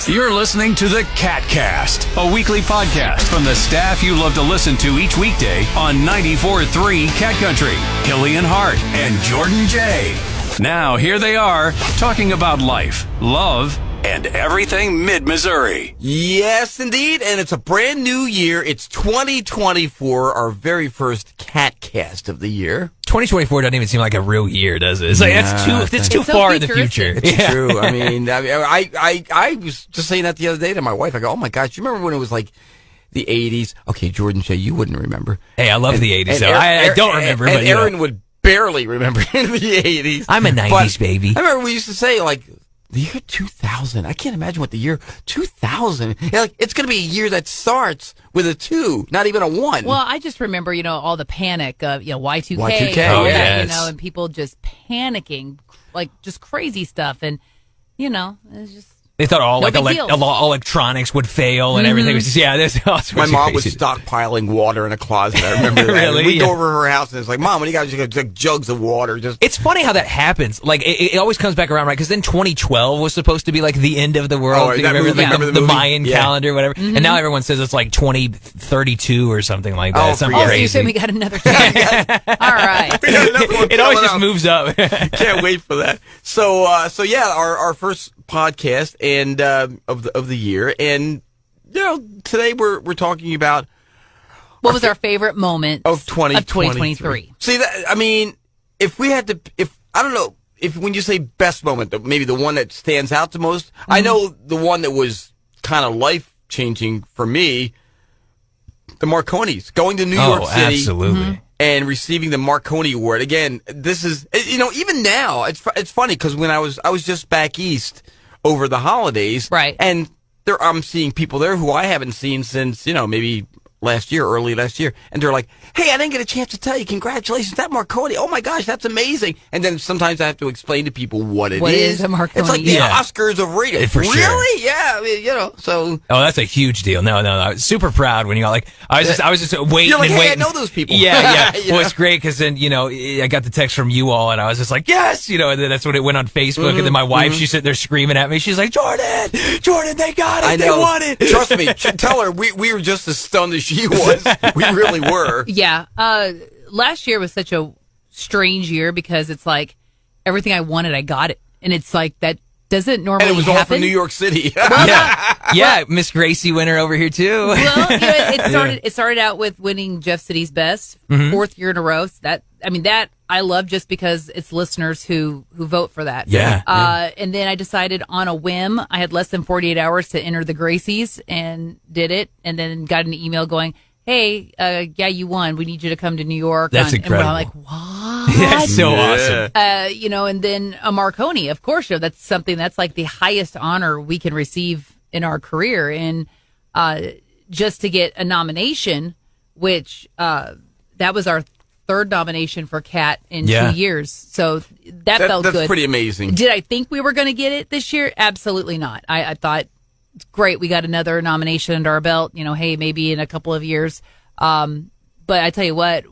You're listening to the KATcast, a weekly podcast from the staff you love to listen to each weekday on 94.3 Cat Country. Hilley and Hart and Jordan J. Now, here they are, talking about life, love, and everything mid-Missouri. Yes, indeed, and it's a brand new year. It's 2024, our very first KATcast of the year. 2024 doesn't even seem like a real year, does it? It's like that's too so far in the future. It's true. I mean, I was just saying that the other day to my wife. I go, oh my gosh, you remember when it was like the 80s? Okay, Jordan Shay, you wouldn't remember. Hey, I love the 80s, though. I don't remember. And but, Aaron would barely remember the 80s. I'm a 90s baby. I remember we used to say, like, the year 2000. I can't imagine what the year 2000. Like, it's going to be a year that starts with a 2, not even a 1. Well, I just remember, all the panic of, Y2K. Y2K, oh, that, yes. and people just panicking, like just crazy stuff. And, it's just. They thought all No like big deal. electronics would fail and everything was just, this all My mom was stockpiling water in a closet. I remember that. Really? We'd go over to her house and it's like, Mom, what do you got? She got like jugs of water. It's funny how that happens. Like, it always comes back around, right? Because then 2012 was supposed to be like the end of the world. Oh, right, that movie, remember the movie? Mayan calendar, whatever. And now everyone says it's like 2032 or something like that. Oh, It's something Also, you crazy. said we got another chance. All right. It always just moves up. Can't wait for that. So yeah, our first podcast and of the year, and today we're talking about What was our favorite moment of 2023? See that? I mean, if we had to, I don't know, if when you say best moment, maybe the one that stands out the most. I know the one that was kind of life changing for me. The Marconis going to New York City. Absolutely. And receiving the Marconi Award. Again, this is, even now, it's funny because when I was just back east over the holidays. Right. And I'm seeing people there who I haven't seen since, maybe early last year. And they're like, hey, I didn't get a chance to tell you, congratulations, that Marconi. Oh my gosh, that's amazing. And then sometimes I have to explain to people what it is. What is a Marconi? It's like the Oscars of radio. For sure. Really? Yeah. I mean, so. Oh, that's a huge deal. No. I was super proud when you got like, I was just waiting You're like, and hey, waiting. I know those people. Yeah. Well, it's great because then, I got the text from you all and I was just like, yes, and then that's when it went on Facebook. And then my wife, she's sitting there screaming at me. She's like, Jordan, they got it. I know. They won it. Trust me. Tell her we were just as stunned as she was. We really were. Yeah. Last year was such a strange year because it's like everything I wanted, I got it. And it's like that doesn't normally And it was happen. all from New York City. Yeah, Miss Gracie winner over here too. Well, it started out with winning Jeff City's Best, 4th year in a row. So that I love just because it's listeners who vote for that. Yeah. And then I decided on a whim, I had less than 48 hours to enter the Gracies and did it. And then got an email going, hey, you won. We need you to come to New York. That's incredible. And I'm like, what? That's so awesome. And then a Marconi, of course, that's something that's like the highest honor we can receive in our career. And just to get a nomination, which that was our 3rd nomination for Cat in 2 years. So that felt good. That's pretty amazing. Did I think we were going to get it this year? Absolutely not. I thought, it's great, we got another nomination under our belt. Hey, maybe in a couple of years. But I tell you what,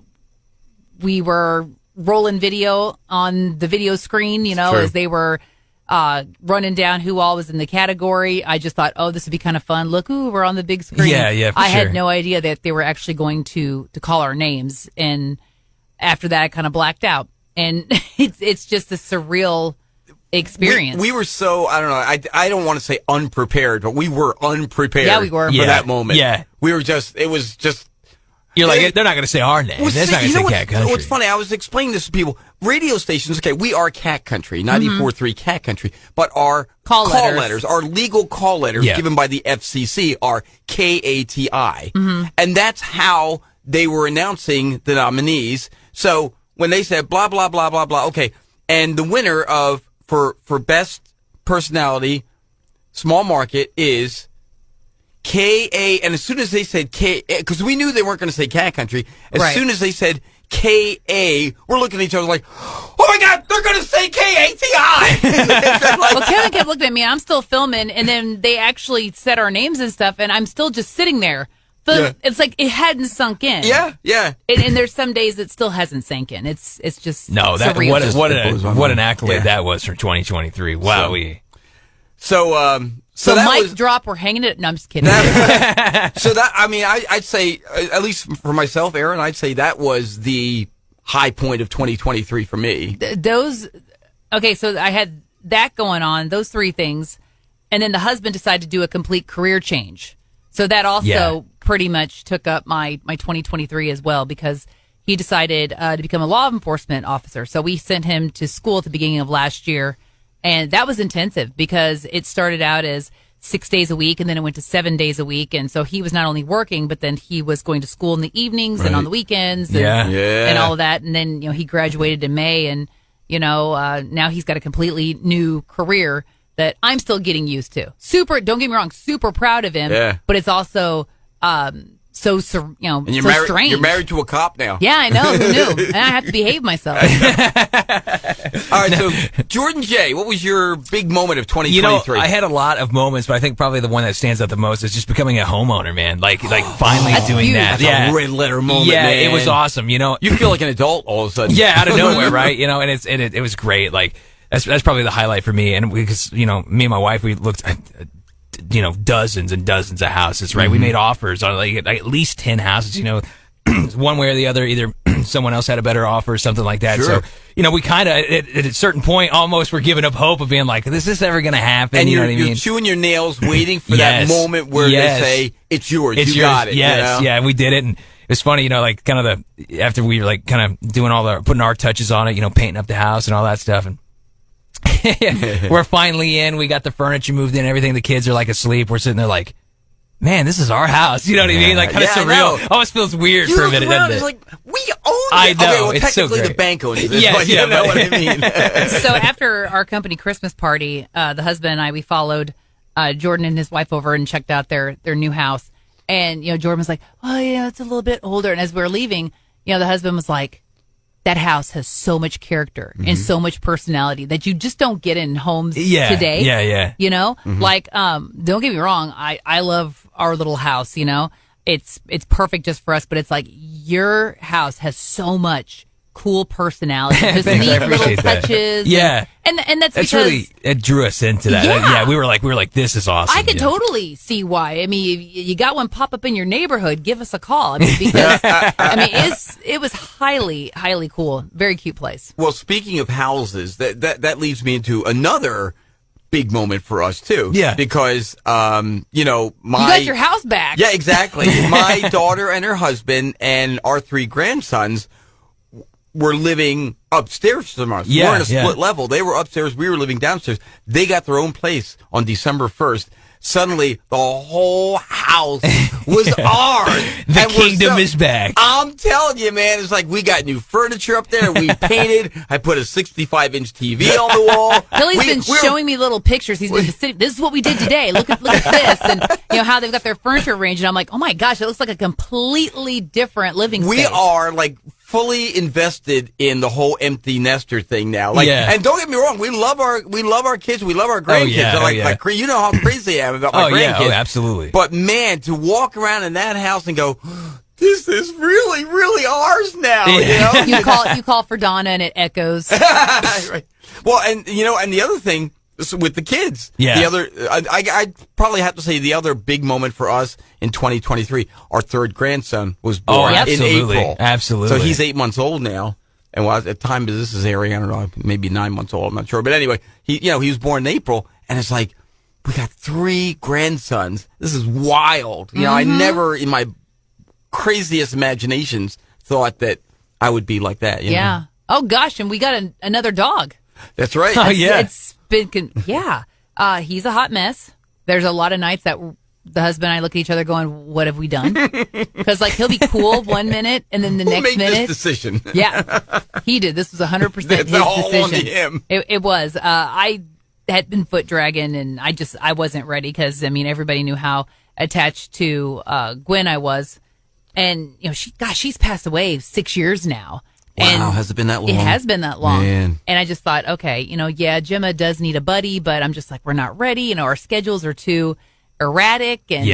we were rolling video on the video screen, as they were running down who all was in the category. I just thought, this would be kind of fun. Look, we're on the big screen. Yeah, for I sure. had no idea that they were actually going to call our names. And after that, I kind of blacked out. And it's just a surreal experience. We were so, I don't know, I don't want to say unprepared, but we were unprepared. Yeah, we were. For that moment. Yeah. We were it was just. You're like, they're not going to say our name. Well, That's not going to say Cat Country. What's funny, I was explaining this to people. Radio stations, okay, we are Cat Country, 94.3 Cat Country, but our call letters, our legal call letters given by the FCC are KATI. And that's how they were announcing the nominees. So when they said blah, blah, blah, blah, blah, okay, and the winner for best personality, small market is KA, and as soon as they said K, because we knew they weren't going to say Cat Country, as soon as they said KA, we're looking at each other like, oh my God, they're going to say KATI. Well, Kevin kept looking at me. I'm still filming, and then they actually said our names and stuff, and I'm still just sitting there. But it's like it hadn't sunk in. Yeah. And there's some days it still hasn't sank in. It's just surreal. What an accolade Yeah. that was for 2023. Wow. So So that mic was, drop, we're hanging it. No, I'm just kidding. I'd say, at least for myself, Aaron, I'd say that was the high point of 2023 for me. Okay, so I had that going on, those three things, and then the husband decided to do a complete career change. So that also pretty much took up my 2023 as well, because he decided to become a law enforcement officer. So we sent him to school at the beginning of last year, and that was intensive because it started out as 6 days a week, and then it went to 7 days a week. And so he was not only working, but then he was going to school in the evenings and on the weekends and all of that. And then, he graduated in May, and, now he's got a completely new career that I'm still getting used to. Don't get me wrong, super proud of him, but it's also, so and you're so strange. You're married to a cop now. Yeah, I know. Who knew? And I have to behave myself. All right, so Jordan J., what was your big moment of 2023? I had a lot of moments, but I think probably the one that stands out the most is just becoming a homeowner, man. Like finally doing huge. that. That's a red letter moment, man. It was awesome. You feel like an adult all of a sudden. Yeah, out of nowhere, right? And it was great. Like that's probably the highlight for me. And because me and my wife, we looked at dozens and dozens of houses, right? We made offers on like at least 10 houses, one way or the other. Either someone else had a better offer or something like that. Sure. So, we kind of at a certain point almost were giving up hope of being like, is this ever going to happen? And you know what I you're mean? chewing your nails, waiting for that moment where they say, it's yours. It's you yours. got it. Yes. Yeah. And we did it. And it was funny, after we were like kind of doing putting our touches on it, painting up the house and all that stuff. And we're finally in. We got the furniture moved in, everything. The kids are like asleep. We're sitting there like, man, this is our house. You know what I mean? Like kind of surreal. Almost feels weird for a minute. Around, it's like, we own it. I know. Okay, well, it's so technically great. the bank owns it. Yes, but you know what I mean. So after our company Christmas party, the husband and I, we followed Jordan and his wife over and checked out their new house. And, Jordan was like, oh, yeah, it's a little bit older. And as we were leaving, the husband was like, that house has so much character and so much personality that you just don't get in homes today. Yeah. Like, don't get me wrong. I love our little house, it's perfect just for us, but it's like your house has so much cool personality. Just neat little touches. Yeah. And that's because really, it drew us into that. Yeah. We were like, this is awesome. I could totally see why. I mean, you got one pop up in your neighborhood, give us a call. I mean, because it was highly, highly cool. Very cute place. Well, speaking of houses, that leads me into another big moment for us too. Yeah. Because you got your house back. Yeah, exactly. My daughter and her husband and our 3 grandsons were living upstairs from us. Yeah, we're in a split level. They were upstairs. We were living downstairs. They got their own place on December 1st. Suddenly, the whole house was ours. The kingdom is back. I'm telling you, man, it's like we got new furniture up there. We painted. I put a 65-inch TV on the wall. Hilley's been showing me little pictures. He's been sitting. This is what we did today. Look at this, and how they've got their furniture arranged. And I'm like, oh my gosh, it looks like a completely different living space. We are like fully invested in the whole empty nester thing now. Like, and don't get me wrong, we love our kids, we love our grandkids. Like you know how crazy I am about my grandkids. Oh, absolutely. But man, to walk around in that house and go, this is really, really ours now. You call for Donna and it echoes. Right. Well, and the other thing with the kids. Yeah. The other, I probably have to say the other big moment for us in 2023, our 3rd grandson was born in April. Absolutely. So he's 8 months old now. And at the time this is airing, I don't know, maybe 9 months old, I'm not sure. But anyway, he was born in April, and it's like, we got 3 grandsons. This is wild. I never in my craziest imaginations thought that I would be like that. Yeah. Oh gosh, and we got another dog. That's right. Oh yeah. It's been he's a hot mess. There's a lot of nights that the husband and I look at each other going, what have we done? Because he'll be cool one minute and then the next minute. This decision? Yeah, he did. This was 100% his decision. On him. It was. I had been foot dragging and I wasn't ready because everybody knew how attached to Gwen I was, and she's passed away 6 years now. Wow, and has it been that long? It has been that long. Man. And I just thought, okay, Gemma does need a buddy, but I'm just like, we're not ready. Our schedules are too erratic. And,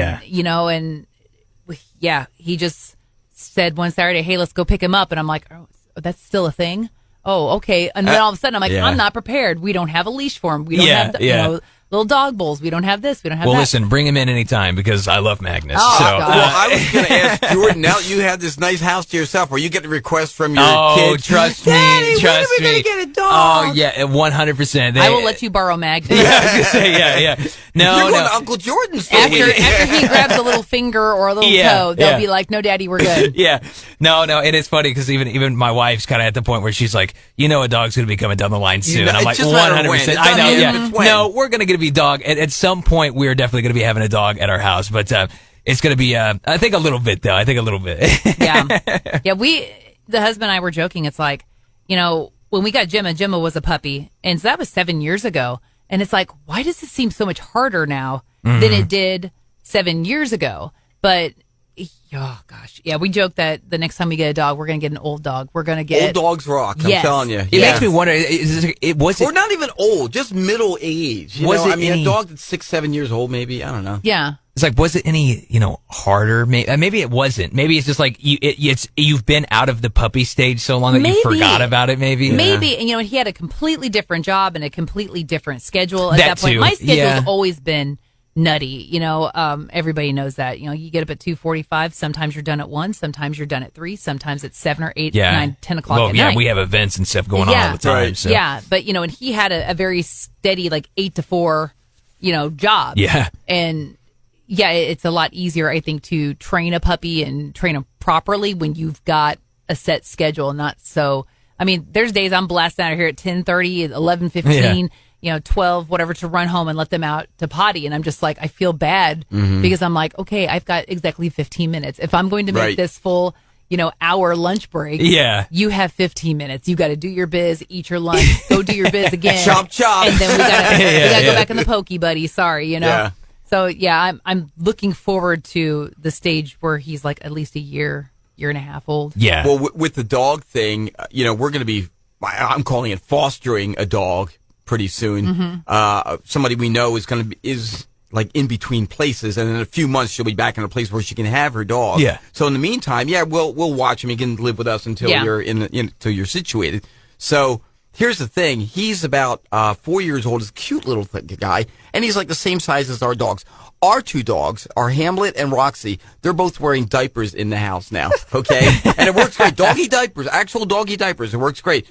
he just said one Saturday, hey, let's go pick him up. And I'm like, oh, that's still a thing? Oh, okay. And then all of a sudden I'm like, I'm not prepared. We don't have a leash for him. We don't have little dog bowls. We don't have this. We don't have Well, that. listen, bring him in anytime because I love Magnus. Oh, so, God. Well, I was going to ask Jordan, now you have this nice house to yourself where you get the requests from your kids. trust Daddy, me, trust when are we me. going to get a dog? Oh, yeah, 100%. I will let you borrow Magnus. Yeah. No, You're going no. to Uncle Jordan's for After the week. he grabs a little finger or a little toe, they'll be like, "No, Daddy, we're good." Yeah. No, and it's funny because even my wife's kind of at the point where she's like, a dog's going to be coming down the line soon. know, I'm it's like, just a matter of when. 100%. It's I not know, if, yeah. it's when. No, we're going to get a dog. At some point, we're definitely going to be having a dog at our house, but it's going to be, I think a little bit, though. I think a little bit. Yeah. The husband and I were joking. It's like, when we got Gemma was a puppy, and so that was 7 years ago. And it's like, why does it seem so much harder now than it did 7 years ago? But, oh gosh, yeah, we joke that the next time we get a dog, we're going to get an old dog. We're going to get Old dogs rock, I'm Yes. telling you. It makes me wonder, Or not even old, just middle age. Was it a any- dog that's 6-7 years old, maybe. I don't know. Yeah. It's like, was it any, harder? Maybe it wasn't. Maybe it's just like you've been out of the puppy stage so long that you Maybe. forgot about it. Maybe, Maybe, and he had a completely different job and a completely different schedule at That that point. too. My schedule's Yeah. always been nutty. Everybody knows that. You get up at 2:45. Sometimes you're done at 1. Sometimes you're done at 3. Sometimes it's 7 or 8, 9, 10 o'clock Well, at yeah, night. we have events and stuff going on all the time. Right. So. Yeah, but and he had a very steady 8 to 4, job. Yeah. And yeah, it's a lot easier, I think, to train a puppy and train him properly when you've got a set schedule, not so. I mean, there's days I'm blasting out of here at 10:30, 11:15, 12, whatever, to run home and let them out to potty, and I'm just like, I feel bad because I'm like, okay, I've got exactly 15 minutes. If I'm going to make Right. this full, hour lunch break, Yeah. you have 15 minutes. You got to do your biz, eat your lunch, go do your biz again, Chop, chop. and then we gotta Yeah. go back in the pokey, buddy. Sorry, Yeah. So yeah, I'm looking forward to the stage where he's like at least a year and a half old. Yeah. Well, with the dog thing, we're going to be, I'm calling it fostering a dog pretty soon. Somebody we know is like in between places, and in a few months she'll be back in a place where she can have her dog. Yeah. So in the meantime, we'll watch him. He can live with us until you're until you're situated. So here's the thing. He's about 4 years old. He's a cute little guy, and he's like the same size as our dogs. Our two dogs are Hamlet and Roxy. They're both wearing diapers in the house now, okay? And it works great. Doggy diapers, actual doggy diapers. It works great.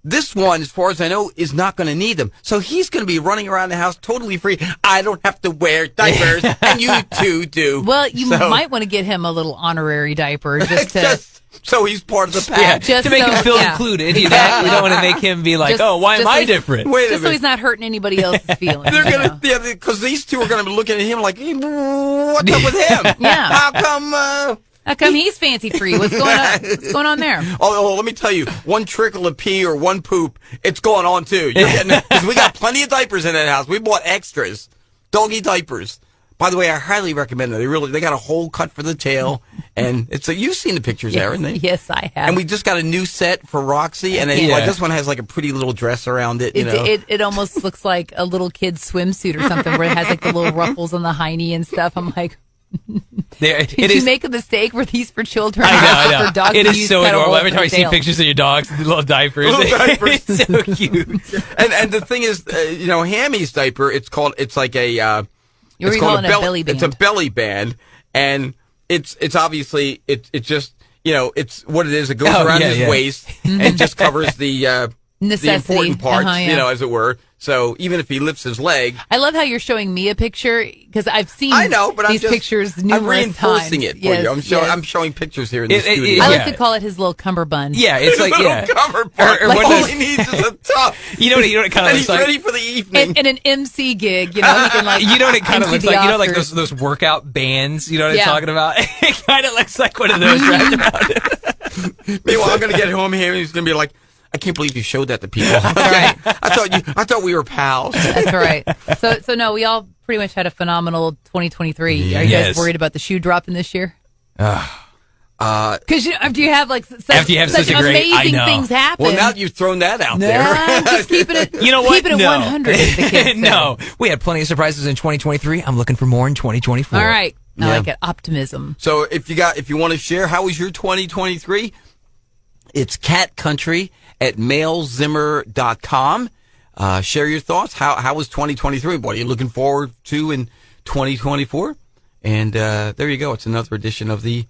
This one, as far as I know, is not going to need them. So he's going to be running around the house totally free. I don't have to wear diapers, and you two do. Well, you So- might want to get him a little honorary diaper just to. so he's part of the pack. Yeah, Just to make so- him feel yeah. included. We don't want to make him be like, Just- oh, why am just I so- different? Wait a Just so minute. he's not hurting anybody else's feelings. They're gonna, because these two are gonna be looking at him like, hey, what's up with him? Yeah. How come? How come he's fancy free? What's going on? What's going on there? Oh, let me tell you, one trickle of pee or one poop, it's going on too. You're getting, because we got plenty of diapers in that house. We bought extras, doggy diapers. By the way, I highly recommend them. They got a hole cut for the tail, and you've seen the pictures, Erin. Yes, I have. And we just got a new set for Roxy, and this one has like a pretty little dress around it. It almost looks like a little kid's swimsuit or something where it has like the little ruffles on the hiney and stuff. I'm like, did you make a mistake? Were these for children? I know. For dogs It to is use so pedal adorable. hold Every for time I the see tail? pictures of your dogs, the little diapers. Little diapers. It's so cute. And the thing is, Hammy's diaper, it's like a, You were it's called calling it a belly band. It's a belly band, and it's obviously it's just it's what it is. It goes around his waist and just covers the Necessity. important parts, Yeah. as it were. So even if he lifts his leg, I love how you're showing me a picture because I've seen I know, but these pictures I'm numerous reinforcing times. it for you. I'm showing pictures here in the studio. I Yeah. like to call it his little cummerbund. Yeah, it's like, Little cover part. Or Like, what all does- he needs is a top. You know what it kind of And looks he's like? ready for the evening. And an MC gig, he can like. You know what it kind of MC looks like? You know, like Oscars. those workout bands. You know what I'm Yeah. talking about? It kind of looks like one of those wrapped around it. Meanwhile, I'm going to get home here and he's going to be like, I can't believe you showed that to people. right. I thought we were pals. That's right. So no, we all pretty much had a phenomenal 2023. Are you guys Yes. worried about the shoe dropping this year? Because after you have like After you have such such a great- I amazing know. things happen. Well, now that you've thrown that out Nah, there. just keeping it. You know what? Keeping it No. 100. As the kids say. No, we had plenty of surprises in 2023. I'm looking for more in 2024. All right. I Yeah. like it. Optimism. So if you want to share, how was your 2023? It's catcountry@mailzimmer.com. Share your thoughts. How was 2023? What are you looking forward to in 2024? And there you go. It's another edition of the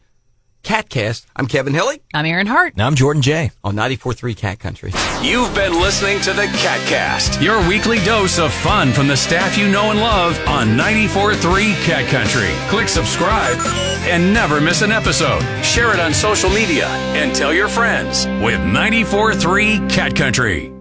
KATcast. I'm Kevin Hilley. I'm Aaron Hart. And I'm Jordan J. On 94.3 Cat Country. You've been listening to the KATcast, your weekly dose of fun from the staff you know and love on 94.3 Cat Country. Click subscribe and never miss an episode. Share it on social media and tell your friends with 94.3 Cat Country.